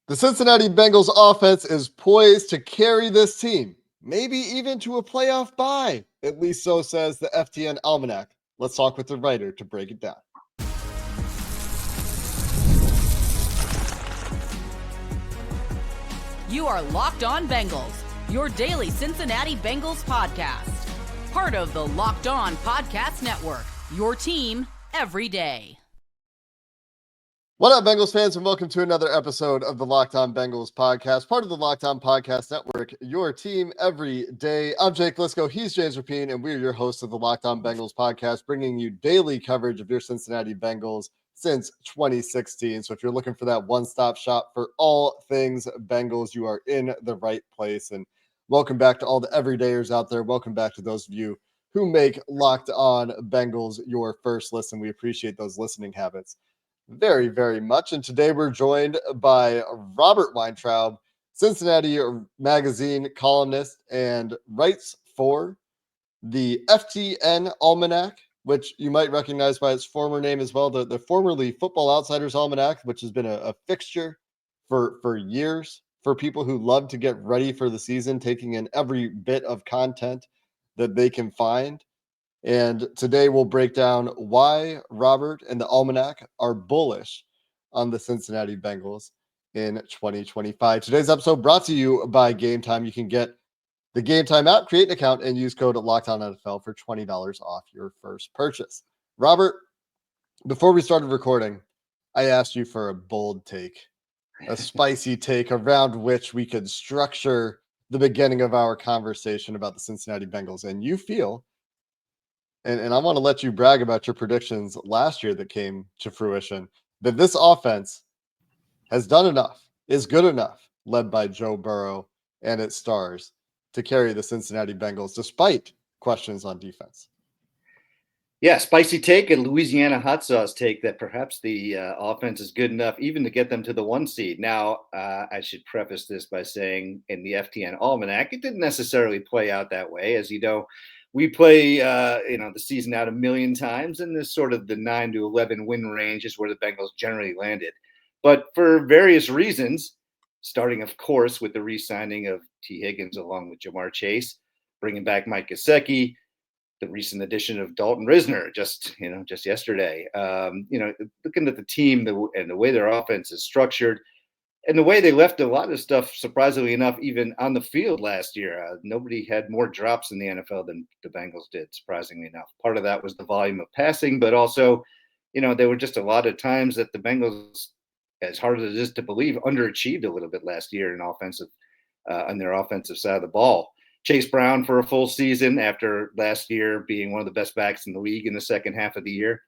The Cincinnati Bengals offense is poised to carry this team, maybe even to a playoff bye. At least so says the FTN Almanac. Let's talk with the writer to break it down. You are Locked On Bengals, your daily Cincinnati Bengals podcast. Part of the Locked On Podcast Network, your team every day. What up, Bengals fans, and welcome to another episode of the Locked On Bengals podcast, part of the Locked On Podcast Network, your team every day. I'm Jake Lisco, he's James Rapine, and we're your hosts of the Locked On Bengals podcast, bringing you daily coverage of your Cincinnati Bengals since 2016. So if you're looking for that one-stop shop for all things Bengals, you are in the right place. And welcome back to all the everydayers out there. Welcome back to those of you who make Locked On Bengals your first listen. We appreciate those listening habits very, very much. And today we're joined by Robert Weintraub, Cincinnati Magazine columnist and writes for the FTN Almanac, which you might recognize by its former name as well, the formerly Football Outsiders Almanac, which has been a fixture for years for people who love to get ready for the season, taking in every bit of content that they can find. And today we'll break down why Robert and the Almanac are bullish on the Cincinnati Bengals in 2025. Today's episode brought to you by Gametime. You can get the Gametime app, create an account, and use code LOCKEDONNFL for $20 off your first purchase. Robert, before we started recording, I asked you for a bold take, a spicy take around which we could structure the beginning of our conversation about the Cincinnati Bengals. And you feel, and I want to let you brag about your predictions last year that came to fruition, that this offense has done enough, is good enough, led by Joe Burrow and its stars, to carry the Cincinnati Bengals despite questions on defense. Yeah, spicy take and Louisiana hot sauce take that perhaps the offense is good enough even to get them to the 1 seed. Now, I should preface this by saying in the FTN Almanac, it didn't necessarily play out that way. As you know, we play the season out a million times, and this sort of the 9 to 11 win range is where the Bengals generally landed. But for various reasons, starting, of course, with the re-signing of T. Higgins along with Jamar Chase, bringing back Mike Gesicki, the recent addition of Dalton Risner just yesterday. Looking at the team and the way their offense is structured, and the way they left a lot of stuff, surprisingly enough, even on the field last year. Nobody had more drops in the NFL than the Bengals did, surprisingly enough. Part of that was the volume of passing, but also, there were just a lot of times that the Bengals, as hard as it is to believe, underachieved a little bit last year on their offensive side of the ball. Chase Brown for a full season after last year being one of the best backs in the league in the second half of the year.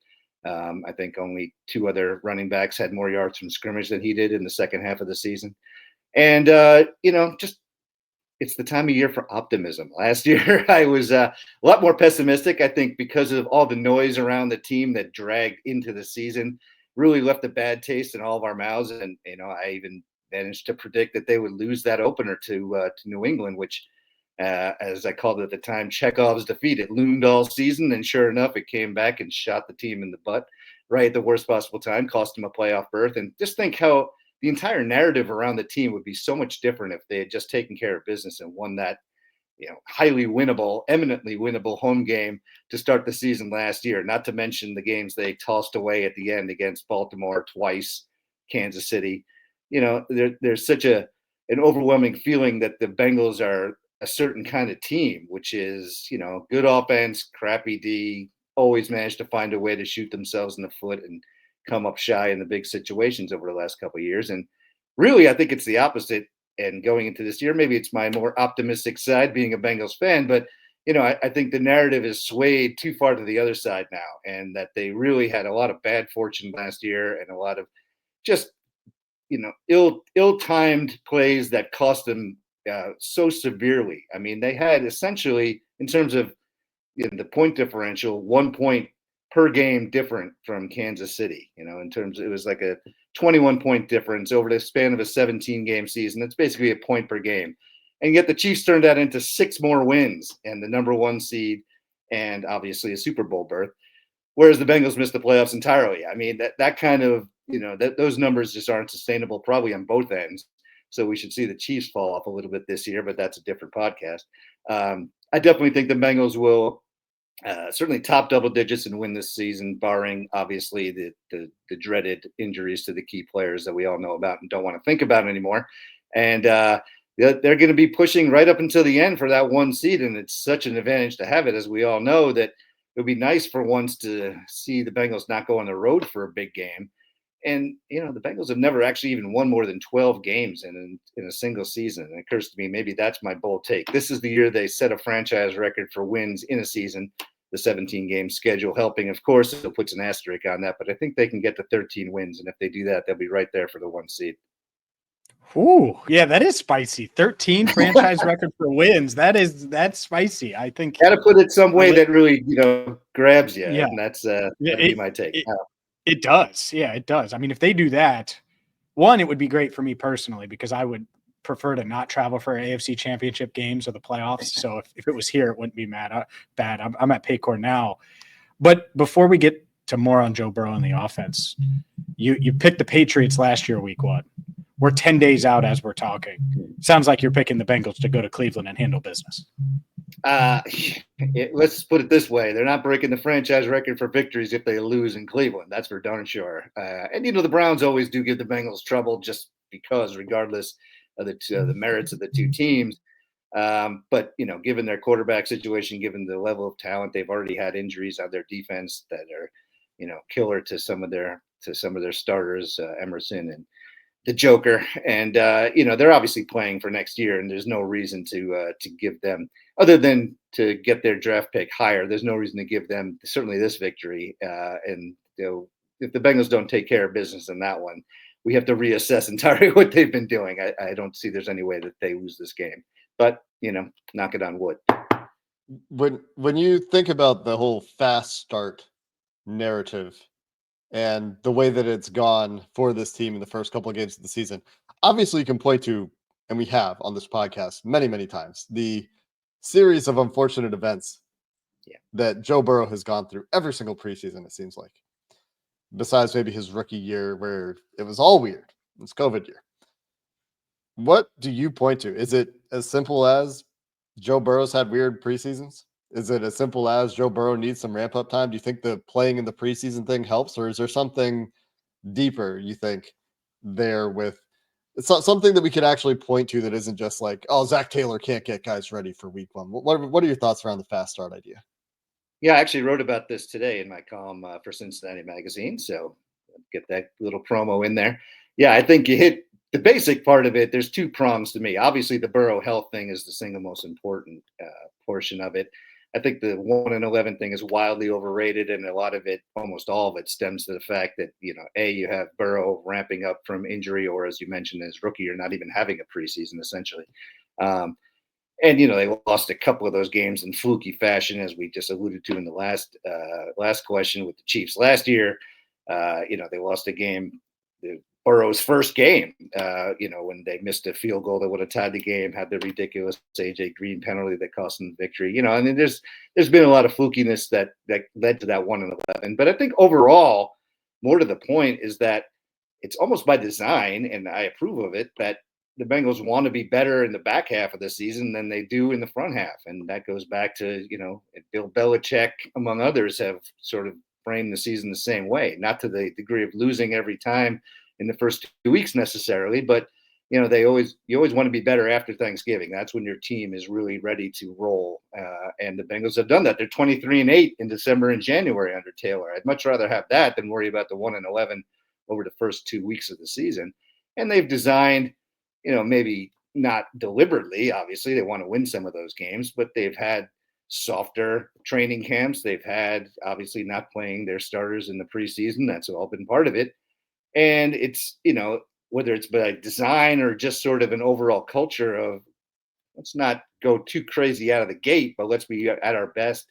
I think only 2 other running backs had more yards from scrimmage than he did in the second half of the season. And, it's the time of year for optimism. Last year, I was a lot more pessimistic, I think, because of all the noise around the team that dragged into the season, really left a bad taste in all of our mouths. And, I even managed to predict that they would lose that opener to New England, which, as I called it at the time, Chekhov's defeat. It loomed all season, and sure enough, it came back and shot the team in the butt right at the worst possible time, cost them a playoff berth. And just think how the entire narrative around the team would be so much different if they had just taken care of business and won that, highly winnable, eminently winnable home game to start the season last year. Not to mention the games they tossed away at the end against Baltimore twice, Kansas City. There's such an overwhelming feeling that the Bengals are a certain kind of team, which is, good offense, crappy D, always manage to find a way to shoot themselves in the foot and come up shy in the big situations over the last couple of years. And really, I think it's the opposite. And going into this year, maybe it's my more optimistic side being a Bengals fan, but, I think the narrative is swayed too far to the other side now, and that they really had a lot of bad fortune last year and a lot of just, ill-timed plays that cost them so severely. I mean, they had essentially, in terms of the point differential, 1 point per game different from Kansas City. In terms of, it was like a 21-point difference over the span of a 17-game season. It's basically a point per game. And yet the Chiefs turned that into 6 more wins and the number 1 seed and obviously a Super Bowl berth, whereas the Bengals missed the playoffs entirely. I mean, that kind of those numbers just aren't sustainable probably on both ends. So we should see the Chiefs fall off a little bit this year, but that's a different podcast. I definitely think the Bengals will certainly top double digits and win this season, barring obviously the dreaded injuries to the key players that we all know about and don't want to think about anymore. And they're going to be pushing right up until the end for that one seed, and it's such an advantage to have it, as we all know, that it would be nice for once to see the Bengals not go on the road for a big game. And, the Bengals have never actually even won more than 12 games in a single season. And it occurs to me, maybe that's my bold take. This is the year they set a franchise record for wins in a season, the 17-game schedule helping. Of course, it puts an asterisk on that, but I think they can get to 13 wins. And if they do that, they'll be right there for the one seed. Ooh, yeah, that is spicy. 13 franchise record for wins. That's spicy. I think got to put it some way that really, grabs you. Yeah. And that's that'd be my take. It does. Yeah, it does. I mean, if they do that, one, it would be great for me personally, because I would prefer to not travel for AFC championship games or the playoffs. So if it was here, it wouldn't be bad. I'm at Paycor now. But before we get to more on Joe Burrow and the offense, you picked the Patriots last year, week 1. We're 10 days out as we're talking. Sounds like you're picking the Bengals to go to Cleveland and handle business. Let's put it this way. They're not breaking the franchise record for victories if they lose in Cleveland. That's for darn sure. And, the Browns always do give the Bengals trouble just because, regardless of the merits of the two teams. But, given their quarterback situation, given the level of talent, they've already had injuries on their defense that are, killer to some of their starters, Emerson and the Joker, and they're obviously playing for next year, and there's no reason to give them, other than to get their draft pick higher. There's no reason to give them certainly this victory. And if the Bengals don't take care of business in that one, we have to reassess entirely what they've been doing. I don't see there's any way that they lose this game, but knock it on wood. When you think about the whole fast start narrative and the way that it's gone for this team in the first couple of games of the season, obviously you can point to, and we have on this podcast many, many times, the series of unfortunate events that Joe Burrow has gone through every single preseason, it seems like, besides maybe his rookie year where it was all weird. It's COVID year. What do you point to? Is it as simple as Joe Burrow's had weird preseasons? Is it as simple as Joe Burrow needs some ramp up time? Do you think the playing in the preseason thing helps, or is there something deeper you think there with it's not something that we could actually point to that isn't just like, oh, Zach Taylor can't get guys ready for week 1? What are your thoughts around the fast start idea? Yeah, I actually wrote about this today in my column for Cincinnati Magazine. So get that little promo in there. Yeah, I think you hit the basic part of it. There's 2 prongs to me. Obviously, the Burrow health thing is the single most important portion of it. I think the 1-11 thing is wildly overrated, and a lot of it, almost all of it, stems to the fact that, you have Burrow ramping up from injury, or as you mentioned, as rookie, you're not even having a preseason, essentially. And, they lost a couple of those games in fluky fashion, as we just alluded to in the last question with the Chiefs last year. They lost a game, Burrow's first game, when they missed a field goal that would have tied the game, had the ridiculous AJ Green penalty that cost them the victory. There's been a lot of flukiness that led to that 1-11. But I think overall, more to the point, is that it's almost by design, and I approve of it, that the Bengals want to be better in the back half of the season than they do in the front half. And that goes back to, Bill Belichick, among others, have sort of framed the season the same way, not to the degree of losing every time in the first 2 weeks necessarily, but you always want to be better after Thanksgiving. That's when your team is really ready to roll. And the Bengals have done that. They're 23-8 in December and January under Taylor. I'd much rather have that than worry about the 1-11 over the first 2 weeks of the season. And they've designed, maybe not deliberately, obviously they want to win some of those games, but they've had softer training camps. They've had, obviously, not playing their starters in the preseason. That's all been part of it. And it's, whether it's by design or just sort of an overall culture of let's not go too crazy out of the gate, but let's be at our best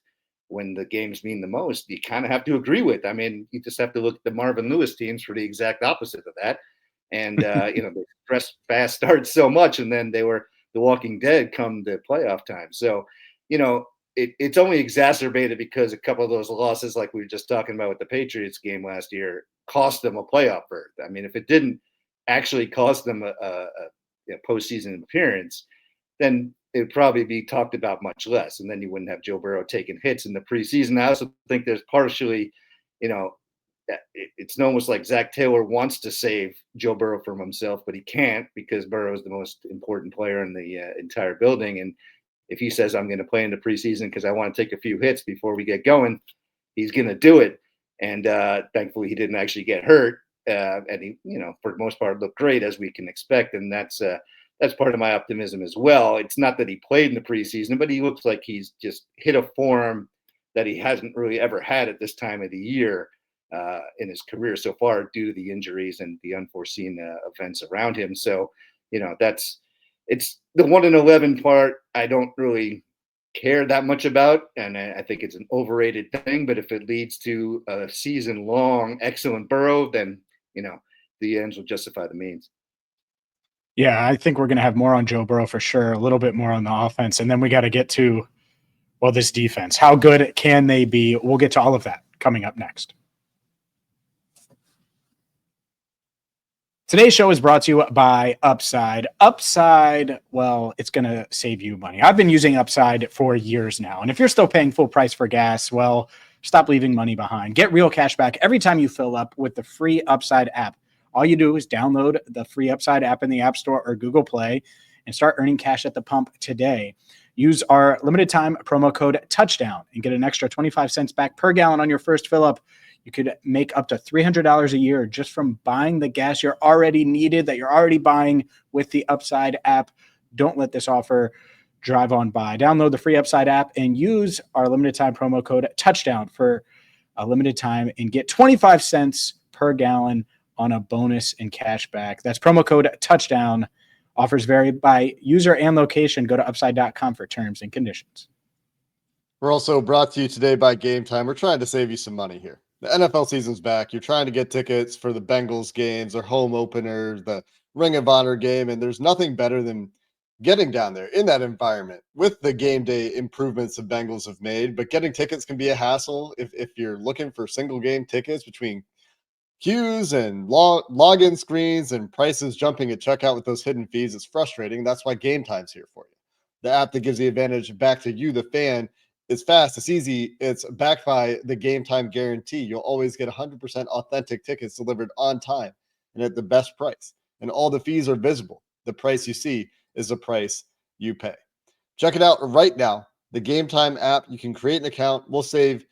when the games mean the most, you kind of have to agree with. I mean, you just have to look at the Marvin Lewis teams for the exact opposite of that. And, they stress fast starts so much, and then they were the Walking Dead come the playoff time. So, it's only exacerbated because a couple of those losses, like we were just talking about with the Patriots game last year, cost them a playoff berth. I mean, if it didn't actually cost them a postseason appearance, then it would probably be talked about much less. And then you wouldn't have Joe Burrow taking hits in the preseason. I also think there's partially, it's almost like Zach Taylor wants to save Joe Burrow from himself, but he can't because Burrow is the most important player in the entire building. And if he says, I'm going to play in the preseason because I want to take a few hits before we get going, he's going to do it. And thankfully, he didn't actually get hurt. And he, for the most part, looked great, as we can expect. And that's part of my optimism as well. It's not that he played in the preseason, but he looks like he's just hit a form that he hasn't really ever had at this time of the year in his career so far, due to the injuries and the unforeseen events around him. So, it's the 1-11 part I don't really care that much about, and I think it's an overrated thing. But if it leads to a season-long excellent Burrow, then the ends will justify the means. Yeah, I think we're going to have more on Joe Burrow for sure, a little bit more on the offense, and then we got to get to, this defense. How good can they be? We'll get to all of that coming up next. Today's show is brought to you by Upside. Upside, well, it's going to save you money. I've been using Upside for years now, and if you're still paying full price for gas, well, stop leaving money behind. Get real cash back every time you fill up with the free Upside app. All you do is download the free Upside app in the App Store or Google Play and start earning cash at the pump today. Use our limited time promo code TOUCHDOWN and get an extra 25 cents back per gallon on your first fill up. You could make up to $300 a year just from buying the gas you're already buying with the Upside app. Don't let this offer drive on by. Download the free Upside app and use our limited time promo code TOUCHDOWN for a limited time and get 25 cents per gallon on a bonus and cash back. That's promo code TOUCHDOWN. Offers vary by user and location. Go to upside.com for terms and conditions. We're also brought to you today by Gametime. We're trying to save you some money here. The NFL season's back. You're trying to get tickets for the Bengals games, their home opener, the Ring of Honor game, and there's nothing better than getting down there in that environment with the game day improvements the Bengals have made. But getting tickets can be a hassle if you're looking for single game tickets between queues and login screens and prices jumping at checkout with those hidden fees. It's frustrating. That's why Gametime's here for you. The app that gives the advantage back to you, the fan. It's fast, it's easy, it's backed by the Game Time guarantee. You'll always get 100% authentic tickets delivered on time and at the best price. And all the fees are visible. The price you see is the price you pay. Check it out right now. The Game Time app, you can create an account. We'll save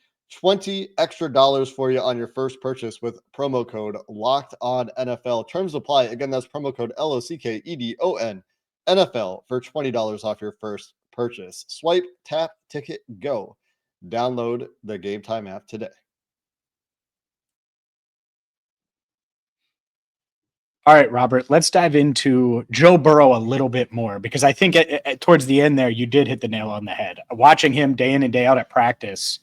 $20 extra for you on your first purchase with promo code LOCKEDONNFL. Terms apply. Again, that's promo code LOCKEDON NFL for $20 off your first purchase. Swipe, tap, ticket, go. Download the Game Time app today. All right, Robert, let's dive into Joe Burrow a little bit more, because I think towards the end there, you did hit the nail on the head. Watching him day in and day out at practice,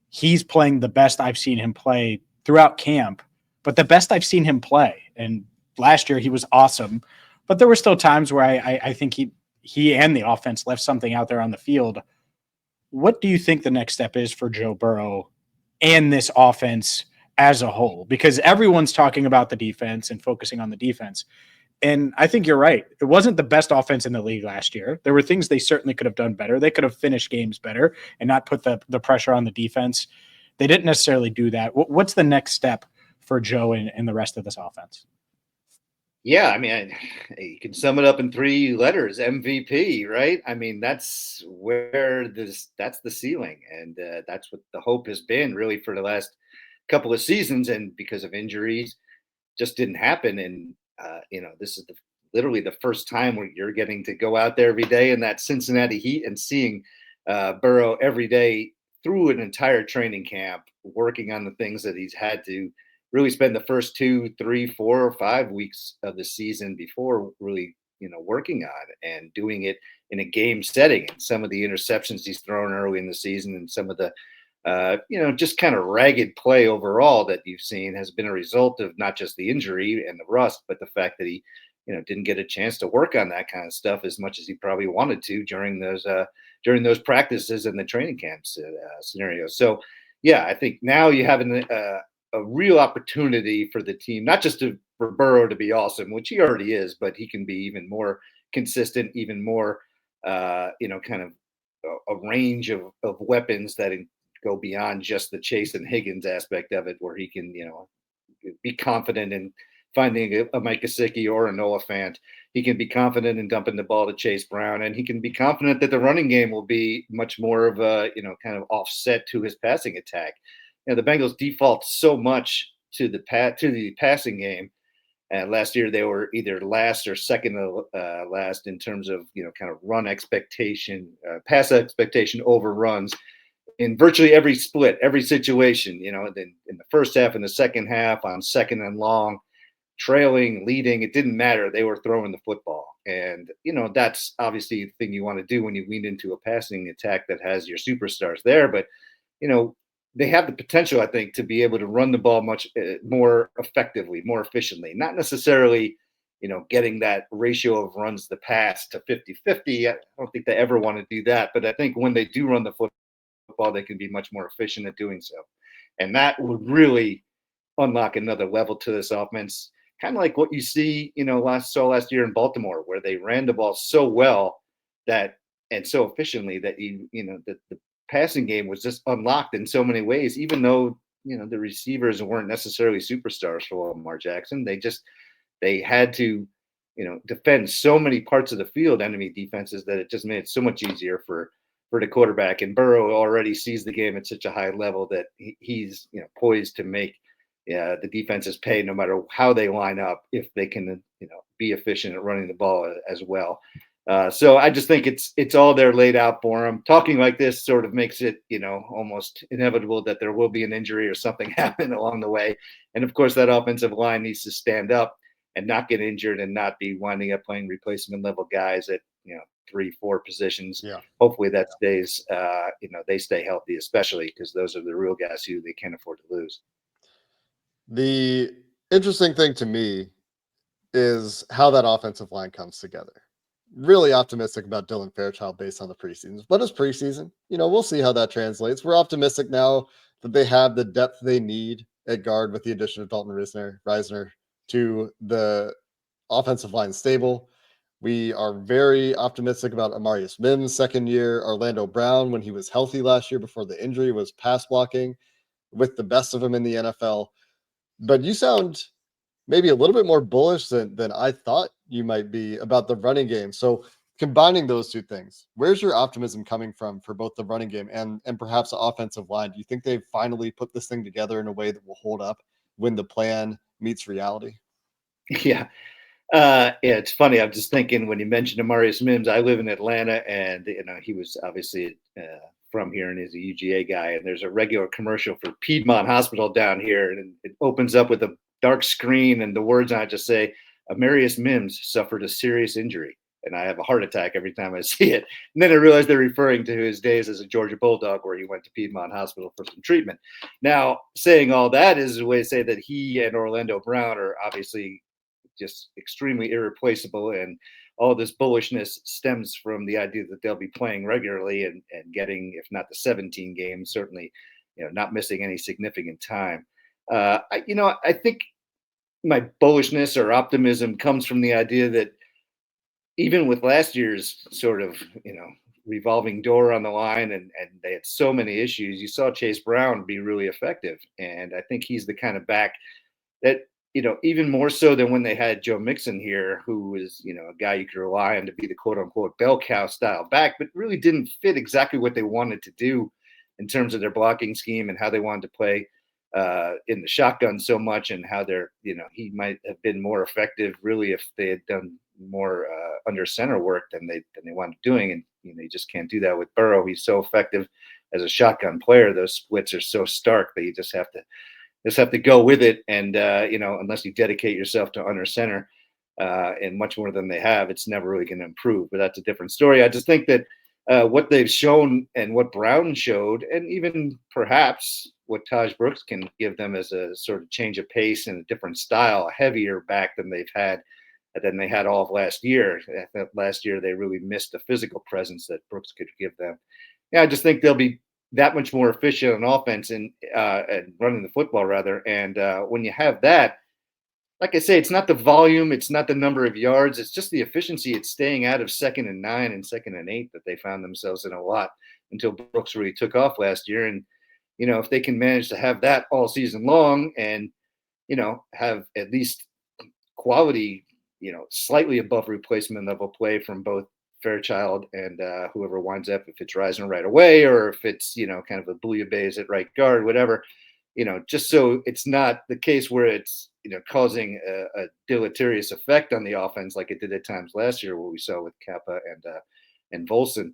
he's playing the best I've seen him play throughout camp, but the best I've seen him play. And last year he was awesome, but there were still times where I think he and the offense left something out there on the field. What do you think the next step is for Joe Burrow and this offense as a whole? Because everyone's talking about the defense and focusing on the defense. And I think you're right. It wasn't the best offense in the league last year. There were things they certainly could have done better. They could have finished games better and not put the pressure on the defense. They didn't necessarily do that. What's the next step for Joe and the rest of this offense? Yeah, I mean, you can sum it up in 3 letters: MVP, right? I mean, that's the ceiling, and that's what the hope has been really for the last couple of seasons. And because of injuries, just didn't happen. And this is literally the first time where you're getting to go out there every day in that Cincinnati heat and seeing Burrow every day through an entire training camp, working on the things that he's had to really spend the first 2, 3, 4, or 5 weeks of the season before really, working on and doing it in a game setting. And some of the interceptions he's thrown early in the season and some of the, just kind of ragged play overall that you've seen has been a result of not just the injury and the rust, but the fact that he, didn't get a chance to work on that kind of stuff as much as he probably wanted to during those practices and the training camps scenarios. So, yeah, I think now you have a real opportunity for the team, not just for Burrow to be awesome, which he already is, but he can be even more consistent, even more, kind of a range of weapons that go beyond just the Chase and Higgins aspect of it, where he can, be confident in finding a Mike Gesicki or a Noah Fant. He can be confident in dumping the ball to Chase Brown, and he can be confident that the running game will be much more of a, kind of offset to his passing attack. The Bengals default so much to the passing game. And last year they were either last or second last in terms of, kind of run expectation, pass expectation over runs in virtually every split, every situation, then in the first half and the second half, on second and long, trailing, leading, it didn't matter. They were throwing the football. And, that's obviously the thing you want to do when you lean into a passing attack that has your superstars there. But, they have the potential, I think, to be able to run the ball much more effectively, more efficiently, not necessarily, getting that ratio of runs the pass to 50-50. I don't think they ever want to do that. But I think when they do run the football, they can be much more efficient at doing so. And that would really unlock another level to this offense, kind of like what you see, last year in Baltimore, where they ran the ball so well and so efficiently that the passing game was just unlocked in so many ways, even though, the receivers weren't necessarily superstars for Lamar Jackson. They had to, defend so many parts of the field, enemy defenses, that it just made it so much easier for the quarterback. And Burrow already sees the game at such a high level that he's, poised to make the defenses pay no matter how they line up, if they can, be efficient at running the ball as well. So I just think it's all there laid out for him. Talking like this sort of makes it, almost inevitable that there will be an injury or something happen along the way. And of course, that offensive line needs to stand up and not get injured and not be winding up playing replacement level guys at, 3-4 positions. Yeah. Hopefully that stays, they stay healthy, especially because those are the real guys who they can't afford to lose. The interesting thing to me is how that offensive line comes together. Really optimistic about Dylan Fairchild based on the preseason, but it's preseason. We'll see how that translates. We're optimistic now that they have the depth they need at guard with the addition of Dalton Reisner to the offensive line stable. We are very optimistic about Amarius Mims' second year. Orlando Brown, when he was healthy last year before the injury, was pass blocking with the best of them in the NFL. But you sound maybe a little bit more bullish than I thought you might be about the running game. So combining those two things, where's your optimism coming from for both the running game and perhaps the offensive line? Do you think they've finally put this thing together in a way that will hold up when the plan meets reality? Yeah. It's funny. I'm just thinking when you mentioned Amarius Mims, I live in Atlanta, and he was obviously from here and is a UGA guy. And there's a regular commercial for Piedmont Hospital down here, and it opens up with a dark screen and the words I just say, Amarius Mims suffered a serious injury. And I have a heart attack every time I see it. And then I realized they're referring to his days as a Georgia Bulldog, where he went to Piedmont Hospital for some treatment. Now, saying all that is a way to say that he and Orlando Brown are obviously just extremely irreplaceable. And all this bullishness stems from the idea that they'll be playing regularly and getting, if not the 17 games, certainly, not missing any significant time. I think my bullishness or optimism comes from the idea that even with last year's sort of, revolving door on the line and they had so many issues, you saw Chase Brown be really effective. And I think he's the kind of back that, even more so than when they had Joe Mixon here, who was, a guy you could rely on to be the quote unquote bell cow style back, but really didn't fit exactly what they wanted to do in terms of their blocking scheme and how they wanted to play in the shotgun so much, and how they're, he might have been more effective really if they had done more under center work than they wound up doing. And, you just can't do that with Burrow. He's so effective as a shotgun player. Those splits are so stark that you just have to go with it. And, unless you dedicate yourself to under center and much more than they have, it's never really going to improve. But that's a different story. I just think that what they've shown and what Brown showed, and even perhaps what Taj Brooks can give them as a sort of change of pace and a different style, a heavier back than they had all of last year. I thought last year they really missed the physical presence that Brooks could give them. Yeah, I just think they'll be that much more efficient on offense and running the football rather. And when you have that, like I say, it's not the volume, it's not the number of yards, it's just the efficiency. It's staying out of 2nd and 9 and 2nd and 8 that they found themselves in a lot until Brooks really took off last year. And, if they can manage to have that all season long and, have at least quality, slightly above replacement level play from both Fairchild and whoever winds up, if it's Rising right away or if it's, kind of a bouillabaisse at right guard, whatever, just so it's not the case where it's, causing a deleterious effect on the offense like it did at times last year, what we saw with Kappa and Volson.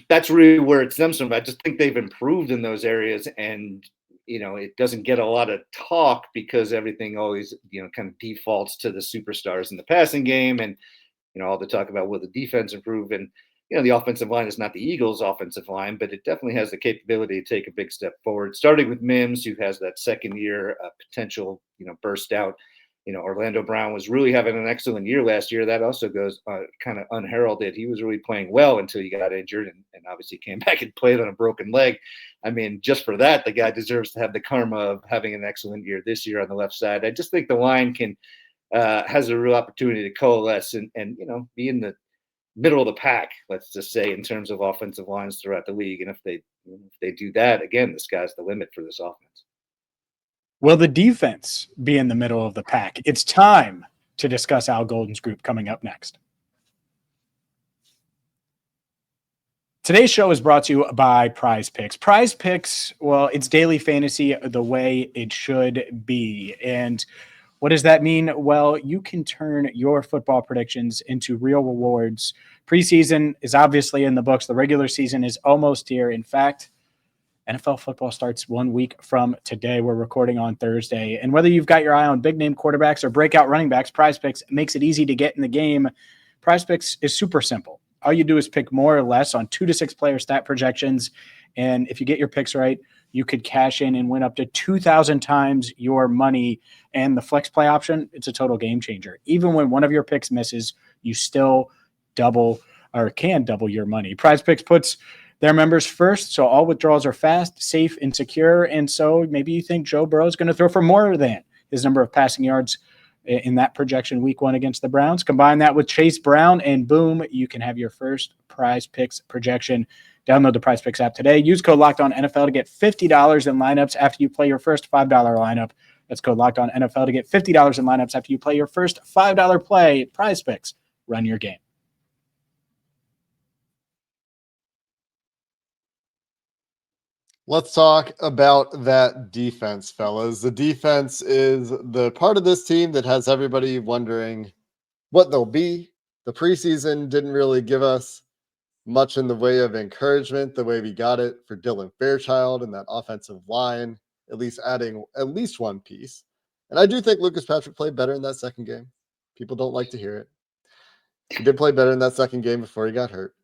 That's really where it stems from. I just think they've improved in those areas, and it doesn't get a lot of talk because everything always kind of defaults to the superstars in the passing game, and all the talk about will the defense improve. And the offensive line is not the Eagles' offensive line, but it definitely has the capability to take a big step forward, starting with Mims, who has that second year potential, burst out. Orlando Brown was really having an excellent year last year. That also goes kind of unheralded. He was really playing well until he got injured and obviously came back and played on a broken leg. I mean, just for that, the guy deserves to have the karma of having an excellent year this year on the left side. I just think the line has a real opportunity to coalesce and be in the middle of the pack, let's just say, in terms of offensive lines throughout the league. And if they do that, again, the sky's the limit for this offense. Will the defense be in the middle of the pack? It's time to discuss Al Golden's group coming up next. Today's show is brought to you by Prize Picks. Prize Picks, well, it's daily fantasy the way it should be. And what does that mean? Well, you can turn your football predictions into real rewards. Preseason is obviously in the books. The regular season is almost here. In fact, NFL football starts 1 week from today. We're recording on Thursday. And whether you've got your eye on big-name quarterbacks or breakout running backs, Prize Picks makes it easy to get in the game. Prize Picks is super simple. All you do is pick more or less on 2 to 6 player stat projections. And if you get your picks right, you could cash in and win up to 2,000 times your money. And the flex play option, it's a total game changer. Even when one of your picks misses, you still can double your money. Prize Picks puts their members first, so all withdrawals are fast, safe, and secure. And so maybe you think Joe Burrow is going to throw for more than his number of passing yards in that projection week 1 against the Browns. Combine that with Chase Brown, and boom, you can have your first Prize Picks projection. Download the Prize Picks app today. Use code LOCKEDONNFL to get $50 in lineups after you play your first $5 lineup. That's code LOCKEDONNFL to get $50 in lineups after you play your first $5 play. Prize Picks. Run your game. Let's talk about that defense, fellas. The defense is the part of this team that has everybody wondering what they'll be. The preseason didn't really give us much in the way of encouragement the way we got it for Dylan Fairchild and that offensive line, at least adding at least one piece. And I do think Lucas Patrick played better in that second game. People don't like to hear it. He did play better in that second game before he got hurt.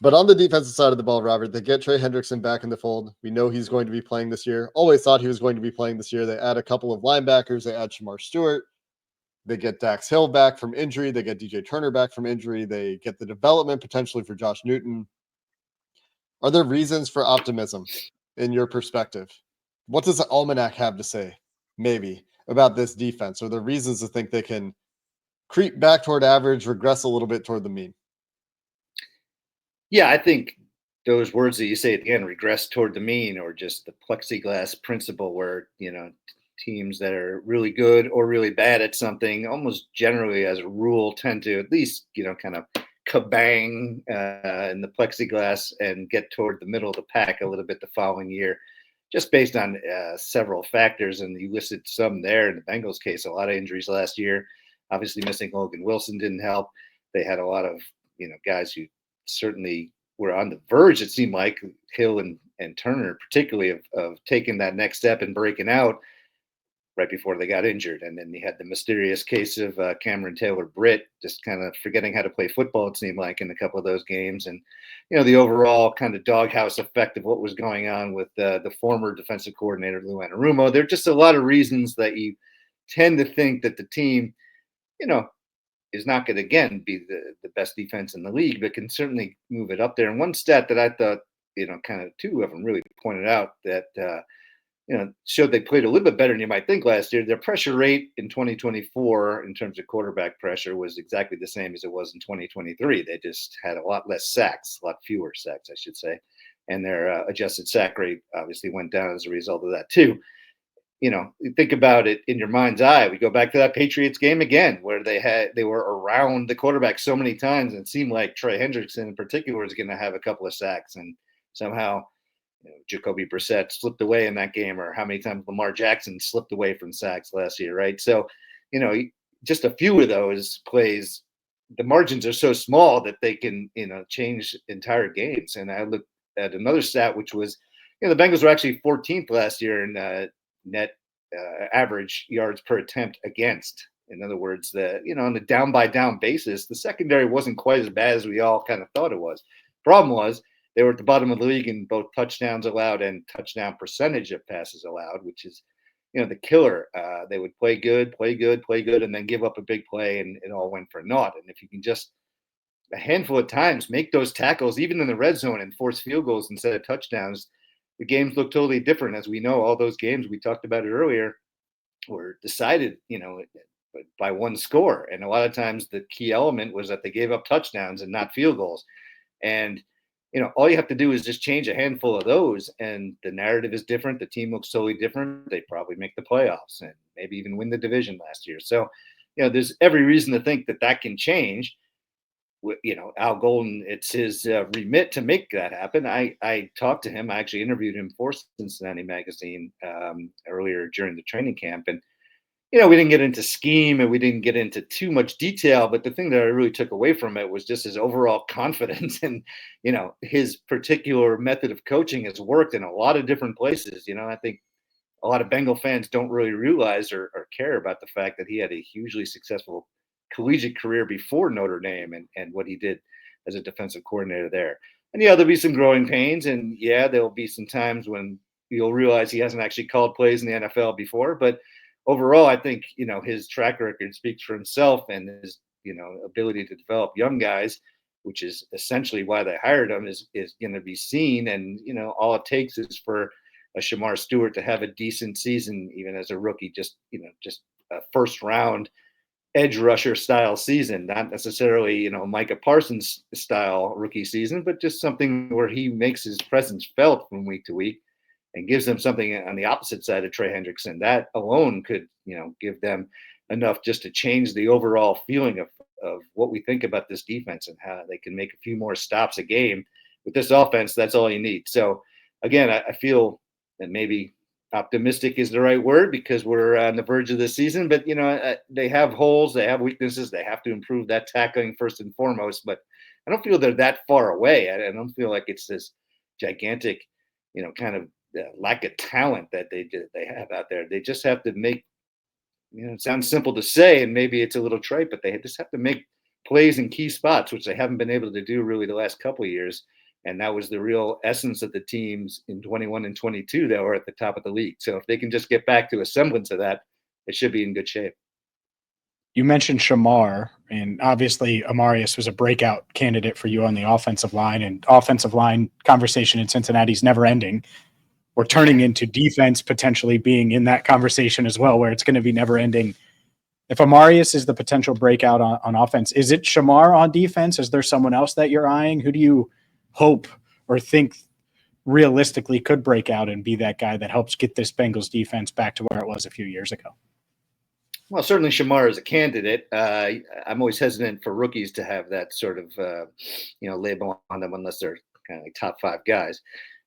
But on the defensive side of the ball, Robert, they get Trey Hendrickson back in the fold. We know he's going to be playing this year. Always thought he was going to be playing this year. They add a couple of linebackers. They add Shamar Stewart. They get Dax Hill back from injury. They get DJ Turner back from injury. They get the development potentially for Josh Newton. Are there reasons for optimism in your perspective? What does the Almanac have to say, maybe, about this defense? Are there reasons to think they can creep back toward average, regress a little bit toward the mean? Yeah, I think those words that you say at the end, regress toward the mean, or just the plexiglass principle where, teams that are really good or really bad at something almost generally as a rule tend to at least, kind of kabang in the plexiglass and get toward the middle of the pack a little bit the following year, just based on several factors. And you listed some there. In the Bengals case, a lot of injuries last year. Obviously missing Logan Wilson didn't help. They had a lot of, guys who certainly were on the verge, it seemed like, Hill and Turner particularly, of taking that next step and breaking out right before they got injured. And then they had the mysterious case of Cameron Taylor-Britt just kind of forgetting how to play football, it seemed like, in a couple of those games. And, the overall kind of doghouse effect of what was going on with the former defensive coordinator, Lou Anarumo. There are just a lot of reasons that you tend to think that the team, is not going to, again, be the best defense in the league, but can certainly move it up there. And one stat that I thought, kind of two of them really pointed out that, showed they played a little bit better than you might think last year. Their pressure rate in 2024 in terms of quarterback pressure was exactly the same as it was in 2023. They just had a lot less sacks, a lot fewer sacks, I should say. And their adjusted sack rate obviously went down as a result of that too. Think about it in your mind's eye. We go back to that Patriots game again, where they were around the quarterback so many times, and it seemed like Trey Hendrickson in particular was going to have a couple of sacks, and somehow Jacoby Brissett slipped away in that game, or how many times Lamar Jackson slipped away from sacks last year, right? So, just a few of those plays, the margins are so small that they can, change entire games. And I looked at another stat, which was, the Bengals were actually 14th last year in net average yards per attempt against. In other words, on the down by down basis, the secondary wasn't quite as bad as we all kind of thought it was. Problem was they were at the bottom of the league in both touchdowns allowed and touchdown percentage of passes allowed, which is, the killer. They would play good, and then give up a big play, and it all went for naught. And if you can just a handful of times make those tackles, even in the red zone, and force field goals instead of touchdowns, the games look totally different. As we know, all those games, we talked about it earlier, were decided, by one score. And a lot of times the key element was that they gave up touchdowns and not field goals. And, all you have to do is just change a handful of those, and the narrative is different. The team looks totally different. They probably make the playoffs and maybe even win the division last year. So, there's every reason to think that can change. Al Golden, it's his remit to make that happen. I talked to him. I actually interviewed him for Cincinnati Magazine earlier during the training camp. And, we didn't get into scheme and we didn't get into too much detail. But the thing that I really took away from it was just his overall confidence. And, his particular method of coaching has worked in a lot of different places. I think a lot of Bengal fans don't really realize or care about the fact that he had a hugely successful collegiate career before Notre Dame and what he did as a defensive coordinator there. And there'll be some growing pains, and there'll be some times when you'll realize he hasn't actually called plays in the NFL before. But overall, I think, his track record speaks for himself, and his, ability to develop young guys, which is essentially why they hired him, is going to be seen. And, all it takes is for a Shamar Stewart to have a decent season, even as a rookie, just a first round edge rusher style season, not necessarily, Micah Parsons style rookie season, but just something where he makes his presence felt from week to week and gives them something on the opposite side of Trey Hendrickson. That alone could, give them enough just to change the overall feeling of what we think about this defense and how they can make a few more stops a game. With this offense, that's all you need. So again, I feel that maybe optimistic is the right word because we're on the verge of the season, but they have holes, they have weaknesses, they have to improve that tackling first and foremost, but I don't feel they're that far away. I don't feel like it's this gigantic, kind of lack of talent that they have out there. They just have to make, it sounds simple to say, and maybe it's a little trite, but they just have to make plays in key spots, which they haven't been able to do really the last couple of years. And that was the real essence of the teams in 21 and 22 that were at the top of the league. So if they can just get back to a semblance of that, it should be in good shape. You mentioned Shamar, and obviously Amarius was a breakout candidate for you on the offensive line, and offensive line conversation in Cincinnati is never ending. We're turning into defense potentially being in that conversation as well, where it's going to be never ending. If Amarius is the potential breakout on offense, is it Shamar on defense? Is there someone else that you're eyeing? Who do you hope or think realistically could break out and be that guy that helps get this Bengals defense back to where it was a few years ago? Well, certainly Shamar is a candidate. I'm always hesitant for rookies to have that sort of, label on them unless they're kind of like top five guys,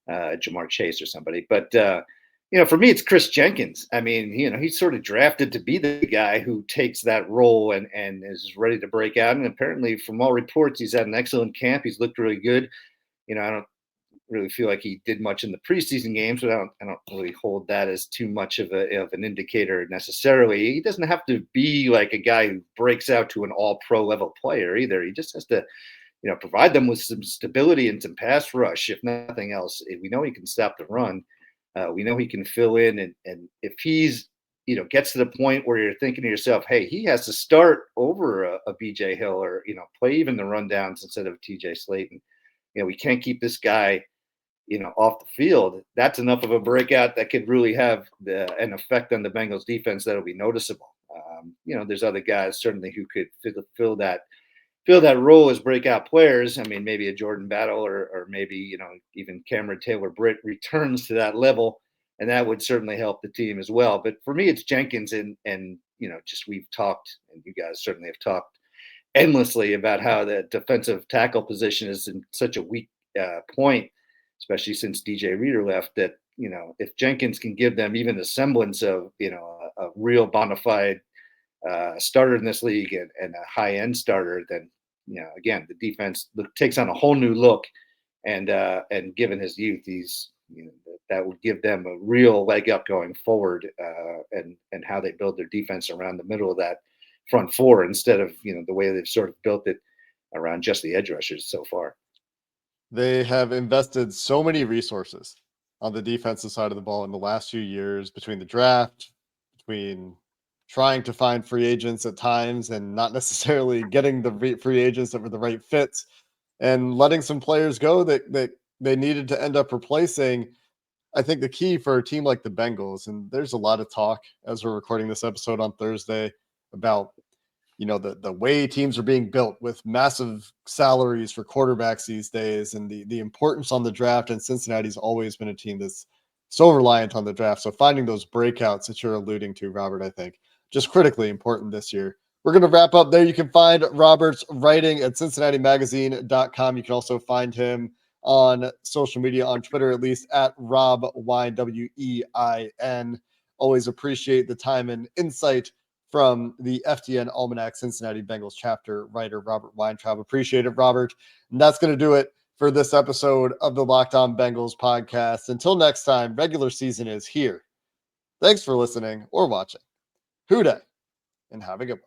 Jamar Chase or somebody. But, for me, it's Chris Jenkins. I mean, he's sort of drafted to be the guy who takes that role and is ready to break out. And apparently, from all reports, he's had an excellent camp. He's looked really good. I don't really feel like he did much in the preseason games, but I don't really hold that as too much of an indicator necessarily. He doesn't have to be like a guy who breaks out to an all-pro level player either. He just has to, provide them with some stability and some pass rush, if nothing else. We know he can stop the run. We know he can fill in, and if he's gets to the point where you're thinking to yourself, hey, he has to start over a BJ Hill or, play even the rundowns instead of TJ Slayton. We can't keep this guy, off the field. That's enough of a breakout that could really have an effect on the Bengals defense that'll be noticeable. There's other guys certainly who could fill that role as breakout players. I mean, maybe a Jordan Battle or maybe, even Cameron Taylor-Britt returns to that level, and that would certainly help the team as well. But for me, it's Jenkins and just we've talked, and you guys certainly have talked endlessly about how the defensive tackle position is in such a weak point, especially since DJ Reader left, that, if Jenkins can give them even a semblance of, a real bona fide starter in this league and a high-end starter, then, again, the defense takes on a whole new look. And given his youth, that would give them a real leg up going forward, and how they build their defense around the middle of that front four instead of, the way they've sort of built it around just the edge rushers so far. They have invested so many resources on the defensive side of the ball in the last few years, between the draft, between trying to find free agents at times and not necessarily getting the free agents that were the right fits, and letting some players go that they needed to end up replacing. I think the key for a team like the Bengals, and there's a lot of talk as we're recording this episode on Thursday about, the way teams are being built with massive salaries for quarterbacks these days, and the importance on the draft. And Cincinnati's always been a team that's so reliant on the draft. So finding those breakouts that you're alluding to, Robert, I think just critically important this year. We're going to wrap up there. You can find Robert's writing at CincinnatiMagazine.com. You can also find him on social media, on Twitter, at least, at Rob Wein, Wein. Always appreciate the time and insight from the FTN Almanac Cincinnati Bengals chapter writer, Robert Weintraub. Appreciate it, Robert. And that's going to do it for this episode of the Locked On Bengals podcast. Until next time, regular season is here. Thanks for listening or watching. Hoo day, and have a good one.